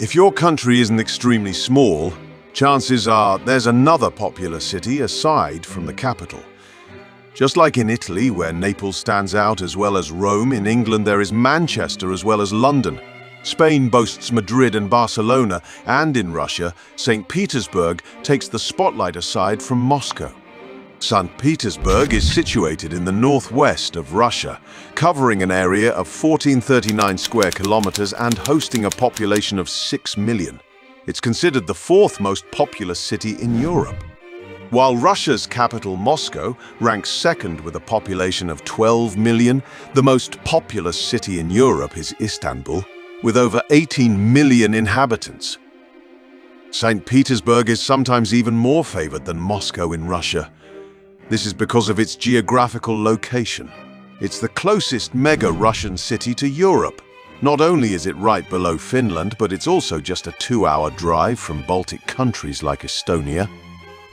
If your country isn't extremely small, chances are there's another popular city aside from the capital. Just like in Italy, where Naples stands out as well as Rome, in England there is Manchester as well as London. Spain boasts Madrid and Barcelona, and in Russia, St. Petersburg takes the spotlight aside from Moscow. St. Petersburg is situated in the northwest of Russia, covering an area of 1439 square kilometers and hosting a population of 6 million. It's considered the fourth most populous city in Europe. While Russia's capital, Moscow, ranks second with a population of 12 million, the most populous city in Europe is Istanbul, with over 18 million inhabitants. St. Petersburg is sometimes even more favored than Moscow in Russia. This is because of its geographical location. It's the closest mega-Russian city to Europe. Not only is it right below Finland, but it's also just a 2-hour drive from Baltic countries like Estonia.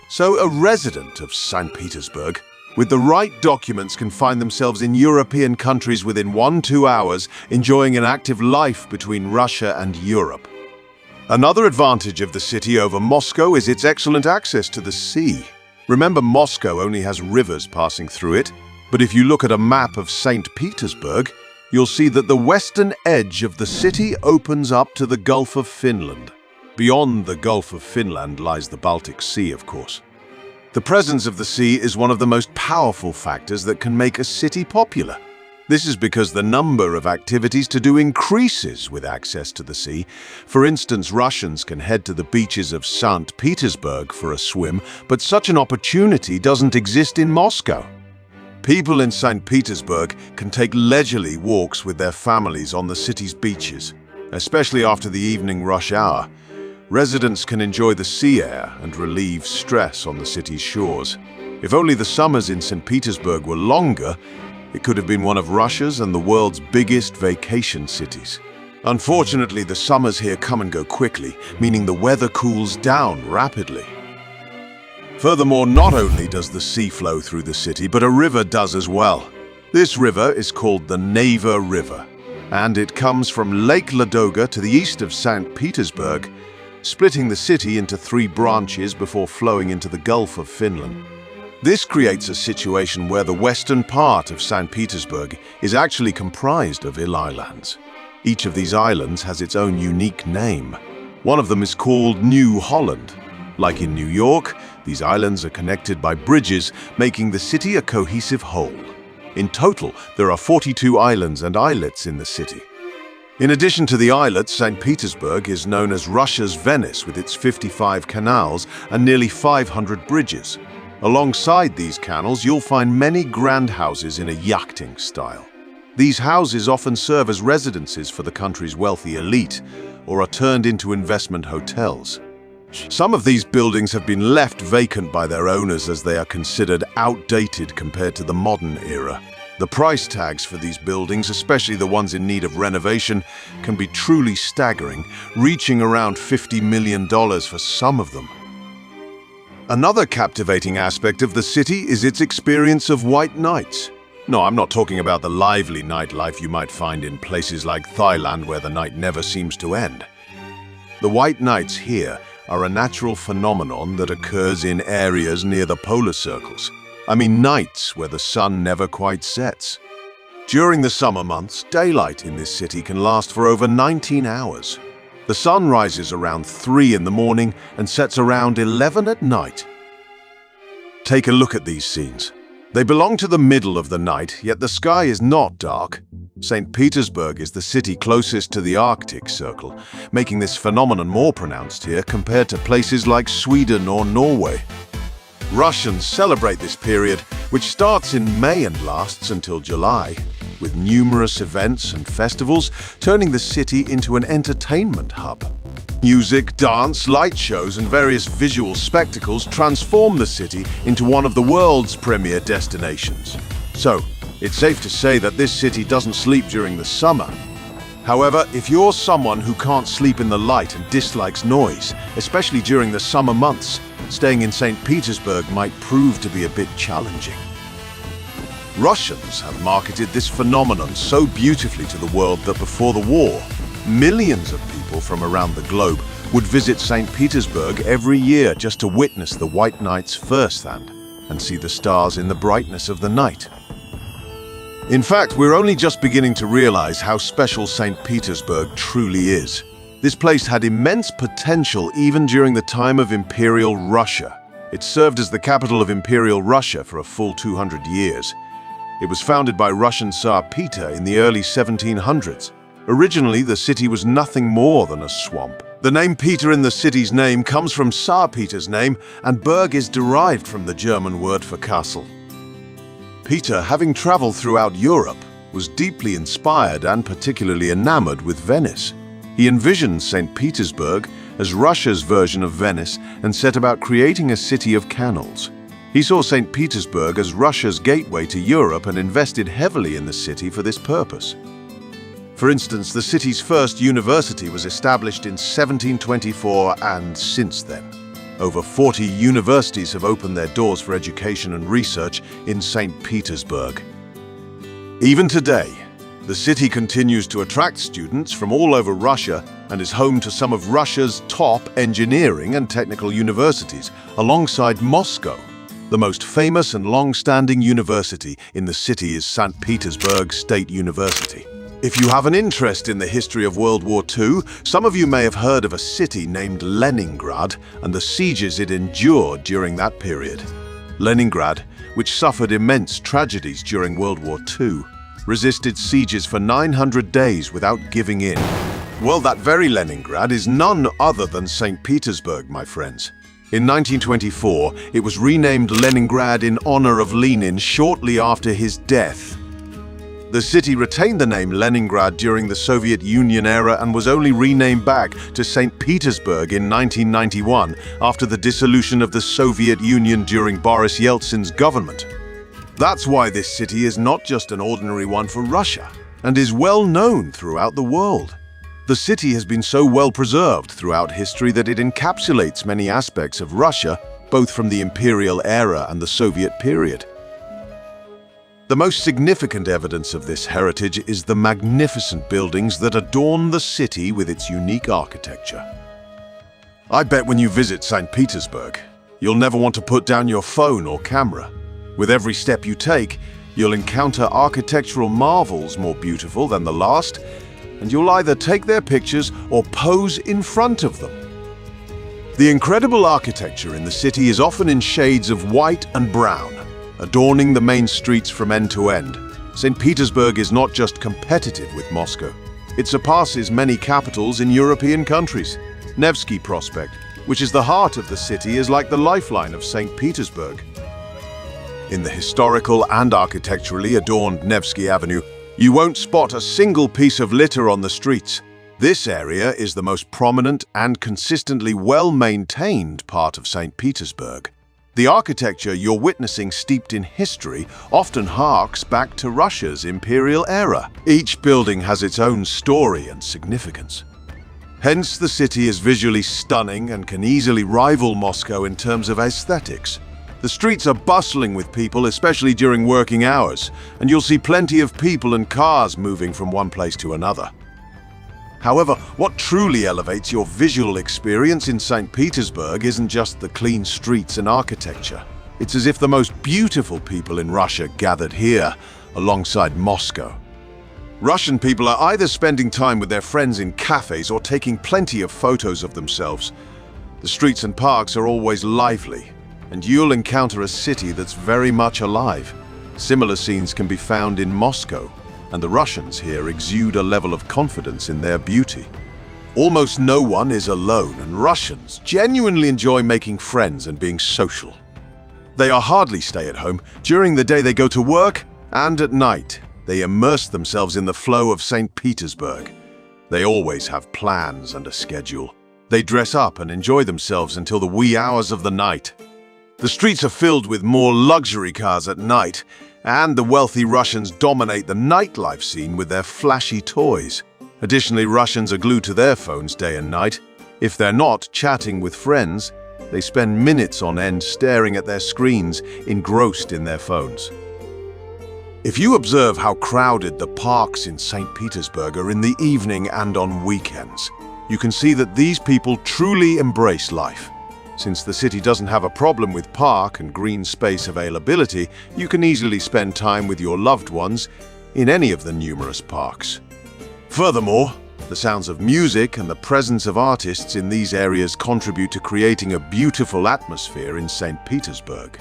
So a resident of St. Petersburg, with the right documents, can find themselves in European countries within 1-2 hours, enjoying an active life between Russia and Europe. Another advantage of the city over Moscow is its excellent access to the sea. Remember, Moscow only has rivers passing through it, but if you look at a map of St. Petersburg, you'll see that the western edge of the city opens up to the Gulf of Finland. Beyond the Gulf of Finland lies the Baltic Sea, of course. The presence of the sea is one of the most powerful factors that can make a city popular. This is because the number of activities to do increases with access to the sea. For instance, Russians can head to the beaches of St. Petersburg for a swim, but such an opportunity doesn't exist in Moscow. People in St. Petersburg can take leisurely walks with their families on the city's beaches, especially after the evening rush hour. Residents can enjoy the sea air and relieve stress on the city's shores. If only the summers in St. Petersburg were longer, it could have been one of Russia's and the world's biggest vacation cities. Unfortunately, the summers here come and go quickly, meaning the weather cools down rapidly. Furthermore, not only does the sea flow through the city, but a river does as well. This river is called the Neva River, and it comes from Lake Ladoga to the east of St. Petersburg, splitting the city into 3 branches before flowing into the Gulf of Finland. This creates a situation where the western part of St. Petersburg is actually comprised of islands. Each of these islands has its own unique name. One of them is called New Holland. Like in New York, these islands are connected by bridges, making the city a cohesive whole. In total, there are 42 islands and islets in the city. In addition to the islets, St. Petersburg is known as Russia's Venice, with its 55 canals and nearly 500 bridges. Alongside these canals, you'll find many grand houses in a yachting style. These houses often serve as residences for the country's wealthy elite, or are turned into investment hotels. Some of these buildings have been left vacant by their owners as they are considered outdated compared to the modern era. The price tags for these buildings, especially the ones in need of renovation, can be truly staggering, reaching around $50 million for some of them. Another captivating aspect of the city is its experience of white nights. No, I'm not talking about the lively nightlife you might find in places like Thailand, where the night never seems to end. The white nights here are a natural phenomenon that occurs in areas near the polar circles. I mean nights where the sun never quite sets. During the summer months, daylight in this city can last for over 19 hours. The sun rises around 3 in the morning and sets around 11 at night. Take a look at these scenes. They belong to the middle of the night, yet the sky is not dark. St. Petersburg is the city closest to the Arctic Circle, making this phenomenon more pronounced here compared to places like Sweden or Norway. Russians celebrate this period, which starts in May and lasts until July, with numerous events and festivals turning the city into an entertainment hub. Music, dance, light shows, and various visual spectacles transform the city into one of the world's premier destinations. So, it's safe to say that this city doesn't sleep during the summer. However, if you're someone who can't sleep in the light and dislikes noise, especially during the summer months, staying in St. Petersburg might prove to be a bit challenging. Russians have marketed this phenomenon so beautifully to the world that before the war, Millions of people from around the globe would visit St. Petersburg every year just to witness the White Nights firsthand and see the stars in the brightness of the night. In fact, we're only just beginning to realize how special St. Petersburg truly is. This place had immense potential even during the time of Imperial Russia. It served as the capital of Imperial Russia for a full 200 years. It was founded by Russian Tsar Peter in the early 1700s. Originally, the city was nothing more than a swamp. The name Peter in the city's name comes from Tsar Peter's name, and Berg is derived from the German word for castle. Peter, having traveled throughout Europe, was deeply inspired and particularly enamored with Venice. He envisioned St. Petersburg as Russia's version of Venice and set about creating a city of canals. He saw St. Petersburg as Russia's gateway to Europe and invested heavily in the city for this purpose. For instance, the city's first university was established in 1724, and since then, over 40 universities have opened their doors for education and research in St. Petersburg. Even today, the city continues to attract students from all over Russia and is home to some of Russia's top engineering and technical universities, alongside Moscow. The most famous and long-standing university in the city is St. Petersburg State University. If you have an interest in the history of World War II, some of you may have heard of a city named Leningrad and the sieges it endured during that period. Leningrad, which suffered immense tragedies during World War II, resisted sieges for 900 days without giving in. Well, that very Leningrad is none other than St. Petersburg, my friends. In 1924, it was renamed Leningrad in honor of Lenin shortly after his death. The city retained the name Leningrad during the Soviet Union era and was only renamed back to St. Petersburg in 1991 after the dissolution of the Soviet Union during Boris Yeltsin's government. That's why this city is not just an ordinary one for Russia and is well known throughout the world. The city has been so well preserved throughout history that it encapsulates many aspects of Russia, both from the Imperial era and the Soviet period. The most significant evidence of this heritage is the magnificent buildings that adorn the city with its unique architecture. I bet when you visit St. Petersburg, you'll never want to put down your phone or camera. With every step you take, you'll encounter architectural marvels more beautiful than the last, and you'll either take their pictures or pose in front of them. The incredible architecture in the city is often in shades of white and brown, adorning the main streets from end to end. St. Petersburg is not just competitive with Moscow. It surpasses many capitals in European countries. Nevsky Prospect, which is the heart of the city, is like the lifeline of St. Petersburg. In the historical and architecturally adorned Nevsky Avenue, you won't spot a single piece of litter on the streets. This area is the most prominent and consistently well-maintained part of St. Petersburg. The architecture you're witnessing, steeped in history, often harks back to Russia's Imperial era. Each building has its own story and significance. Hence, the city is visually stunning and can easily rival Moscow in terms of aesthetics. The streets are bustling with people, especially during working hours, and you'll see plenty of people and cars moving from one place to another. However, what truly elevates your visual experience in St. Petersburg isn't just the clean streets and architecture. It's as if the most beautiful people in Russia gathered here, alongside Moscow. Russian people are either spending time with their friends in cafes or taking plenty of photos of themselves. The streets and parks are always lively, and you'll encounter a city that's very much alive. Similar scenes can be found in Moscow, and the Russians here exude a level of confidence in their beauty. Almost no one is alone, and Russians genuinely enjoy making friends and being social. They are hardly stay at home. During the day they go to work, and at night they immerse themselves in the flow of St. Petersburg. They always have plans and a schedule. They dress up and enjoy themselves until the wee hours of the night. The streets are filled with more luxury cars at night, and the wealthy Russians dominate the nightlife scene with their flashy toys. Additionally, Russians are glued to their phones day and night. If they're not chatting with friends, they spend minutes on end staring at their screens, engrossed in their phones. If you observe how crowded the parks in St. Petersburg are in the evening and on weekends, you can see that these people truly embrace life. Since the city doesn't have a problem with park and green space availability, you can easily spend time with your loved ones in any of the numerous parks. Furthermore, the sounds of music and the presence of artists in these areas contribute to creating a beautiful atmosphere in St. Petersburg.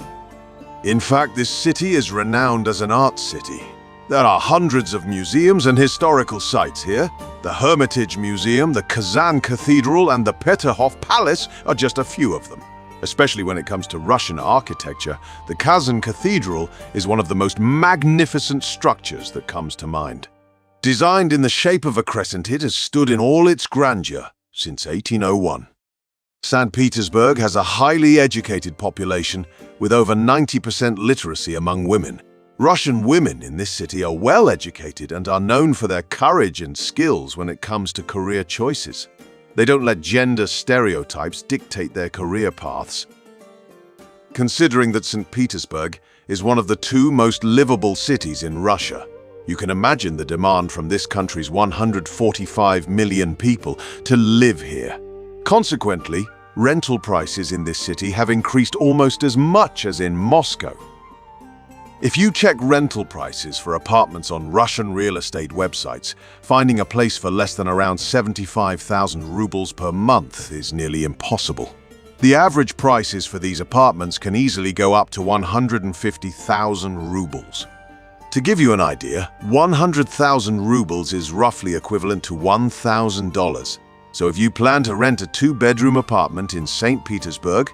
In fact, this city is renowned as an art city. There are hundreds of museums and historical sites here. The Hermitage Museum, the Kazan Cathedral, and the Peterhof Palace are just a few of them. Especially when it comes to Russian architecture, the Kazan Cathedral is one of the most magnificent structures that comes to mind. Designed in the shape of a crescent, it has stood in all its grandeur since 1801. St. Petersburg has a highly educated population with over 90% literacy among women. Russian women in this city are well educated and are known for their courage and skills when it comes to career choices. They don't let gender stereotypes dictate their career paths. Considering that St. Petersburg is one of the two most livable cities in Russia, you can imagine the demand from this country's 145 million people to live here. Consequently, rental prices in this city have increased almost as much as in Moscow. If you check rental prices for apartments on Russian real estate websites, finding a place for less than around 75,000 rubles per month is nearly impossible. The average prices for these apartments can easily go up to 150,000 rubles. To give you an idea, 100,000 rubles is roughly equivalent to $1,000. So if you plan to rent a two-bedroom apartment in St. Petersburg,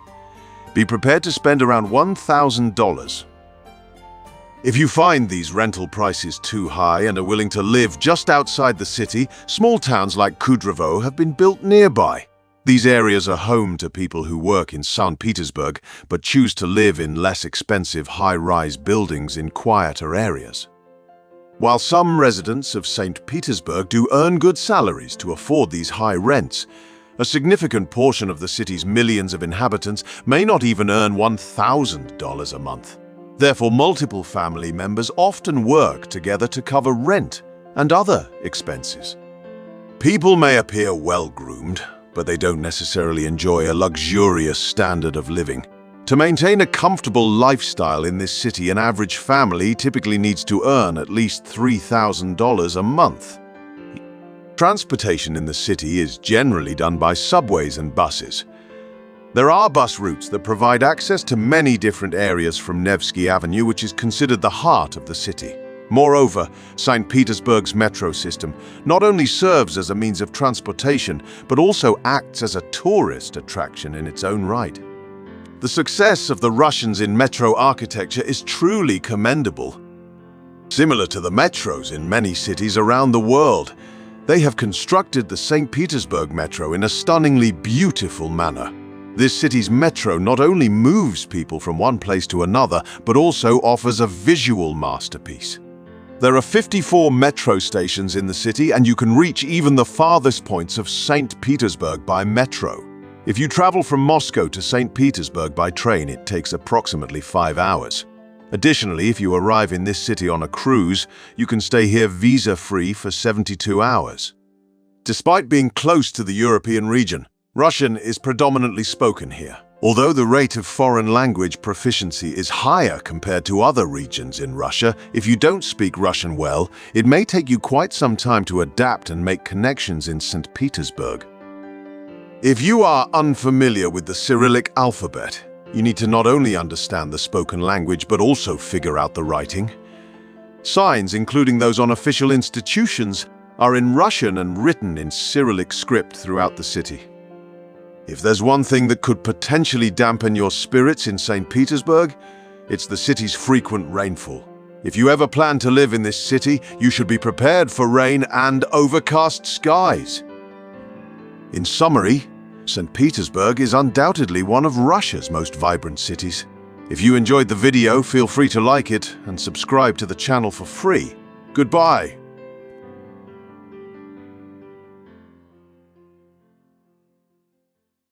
be prepared to spend around $1,000. If you find these rental prices too high and are willing to live just outside the city, small towns like Kudrovo have been built nearby. These areas are home to people who work in St. Petersburg but choose to live in less expensive high-rise buildings in quieter areas. While some residents of St. Petersburg do earn good salaries to afford these high rents, a significant portion of the city's millions of inhabitants may not even earn $1,000 a month. Therefore, multiple family members often work together to cover rent and other expenses. People may appear well-groomed, but they don't necessarily enjoy a luxurious standard of living. To maintain a comfortable lifestyle in this city, an average family typically needs to earn at least $3,000 a month. Transportation in the city is generally done by subways and buses. There are bus routes that provide access to many different areas from Nevsky Avenue, which is considered the heart of the city. Moreover, St. Petersburg's metro system not only serves as a means of transportation, but also acts as a tourist attraction in its own right. The success of the Russians in metro architecture is truly commendable. Similar to the metros in many cities around the world, they have constructed the St. Petersburg metro in a stunningly beautiful manner. This city's metro not only moves people from one place to another, but also offers a visual masterpiece. There are 54 metro stations in the city, and you can reach even the farthest points of St. Petersburg by metro. If you travel from Moscow to St. Petersburg by train, it takes approximately 5 hours. Additionally, if you arrive in this city on a cruise, you can stay here visa-free for 72 hours. Despite being close to the European region, Russian is predominantly spoken here. Although the rate of foreign language proficiency is higher compared to other regions in Russia, if you don't speak Russian well, it may take you quite some time to adapt and make connections in St. Petersburg. If you are unfamiliar with the Cyrillic alphabet, you need to not only understand the spoken language but also figure out the writing. Signs, including those on official institutions, are in Russian and written in Cyrillic script throughout the city. If there's one thing that could potentially dampen your spirits in St. Petersburg, it's the city's frequent rainfall. If you ever plan to live in this city, you should be prepared for rain and overcast skies. In summary, St. Petersburg is undoubtedly one of Russia's most vibrant cities. If you enjoyed the video, feel free to like it and subscribe to the channel for free. Goodbye.